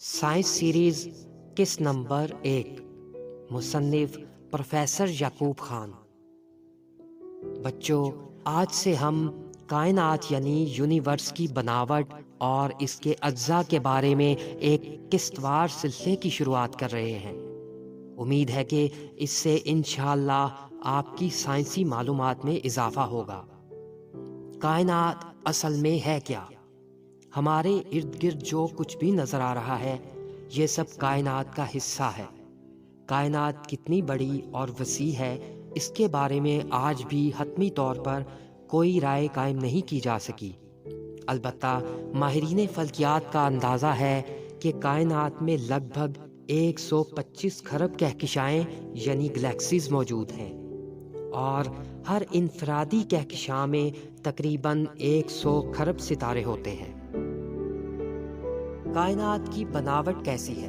Science series قسط number 1، مصنف professor یعقوب خان۔ بچوں، آج سے ہم کائنات یعنی یونیورس کی بناوٹ اور اس کے اجزاء کے بارے میں ایک قسط وار سلسلے کی شروعات کر رہے ہیں۔ امید ہے کہ اس سے انشاءاللہ آپ کی سائنسی معلومات میں اضافہ ہوگا۔ کائنات اصل میں ہے کیا؟ ہمارے ارد گرد جو کچھ بھی نظر آ رہا ہے، یہ سب کائنات کا حصہ ہے۔ کائنات کتنی بڑی اور وسیع ہے، اس کے بارے میں آج بھی حتمی طور پر کوئی رائے قائم نہیں کی جا سکی۔ البتہ ماہرین فلکیات کا اندازہ ہے کہ کائنات میں لگ بھگ 125 کھرب کہکشائیں یعنی گلیکسیز موجود ہیں، اور ہر انفرادی کہکشاں میں تقریباً 100 کھرب ستارے ہوتے ہیں۔ کائنات کی بناوٹ کیسی ہے؟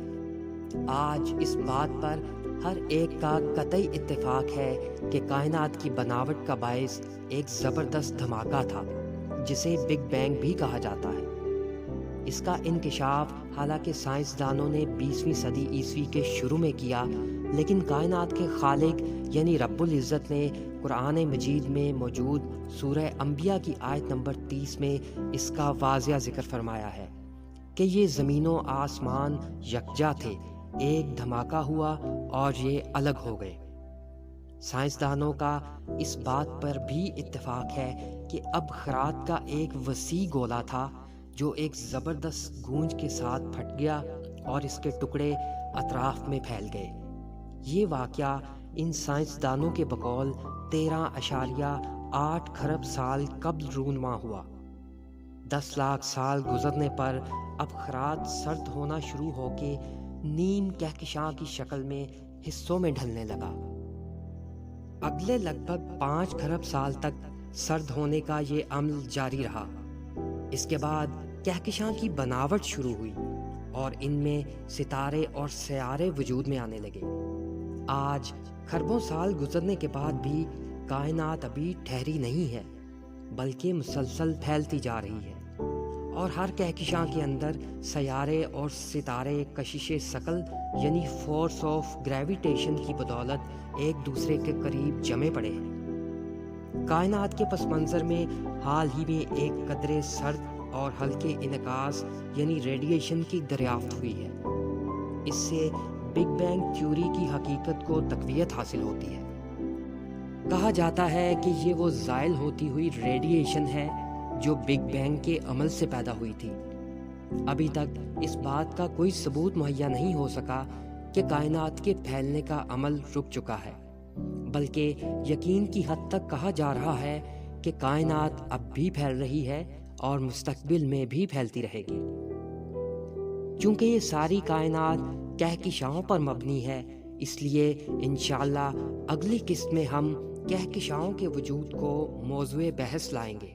آج اس بات پر ہر ایک کا قطعی اتفاق ہے کہ کائنات کی بناوٹ کا باعث ایک زبردست دھماکہ تھا، جسے بگ بینگ بھی کہا جاتا ہے۔ اس کا انکشاف حالانکہ سائنسدانوں نے 20ویں صدی عیسوی کے شروع میں کیا، لیکن کائنات کے خالق یعنی رب العزت نے قرآن مجید میں موجود سورہ انبیاء کی آیت نمبر 30 میں اس کا واضح ذکر فرمایا ہے کہ یہ زمین و آسمان یکجا تھے، ایک دھماکہ ہوا اور یہ الگ ہو گئے۔ سائنسدانوں کا اس بات پر بھی اتفاق ہے کہ اب خرات کا ایک وسیع گولا تھا جو ایک زبردست گونج کے ساتھ پھٹ گیا اور اس کے ٹکڑے اطراف میں پھیل گئے۔ یہ واقعہ ان سائنسدانوں کے بقول 13.8 کھرب سال قبل رونما ہوا۔ 10 لاکھ سال گزرنے پر اب خرات سرد ہونا شروع ہو کے نیم کہکشاں کی شکل میں حصوں میں ڈھلنے لگا۔ اگلے لگ بھگ 5 کھرب سال تک سرد ہونے کا یہ عمل جاری رہا۔ اس کے بعد کہکشاں کی بناوٹ شروع ہوئی اور ان میں ستارے اور سیارے وجود میں آنے لگے۔ آج کھربوں سال گزرنے کے بعد بھی کائنات ابھی ٹھہری نہیں ہے، بلکہ مسلسل پھیلتی جا رہی ہے، اور ہر کہکشاں کے اندر سیارے اور ستارے کشش ثقل یعنی فورس آف گریویٹیشن کی بدولت ایک دوسرے کے قریب جمے پڑے ہیں۔ کائنات کے پس منظر میں حال ہی میں ایک قدرے سرد اور ہلکے انعکاس یعنی ریڈیشن کی دریافت ہوئی ہے۔ اس سے بگ بینگ تھیوری کی حقیقت کو تقویت حاصل ہوتی ہے۔ کہا جاتا ہے کہ یہ وہ زائل ہوتی ہوئی ریڈیشن ہے جو بگ بینگ کے عمل سے پیدا ہوئی تھی۔ ابھی تک اس بات کا کوئی ثبوت مہیا نہیں ہو سکا کہ کائنات کے پھیلنے کا عمل رک چکا ہے، بلکہ یقین کی حد تک کہا جا رہا ہے کہ کائنات اب بھی پھیل رہی ہے اور مستقبل میں بھی پھیلتی رہے گی۔ چونکہ یہ ساری کائنات کہکشاؤں پر مبنی ہے، اس لیے انشاءاللہ اگلی قسط میں ہم کہکشاؤں کے وجود کو موضوع بحث لائیں گے۔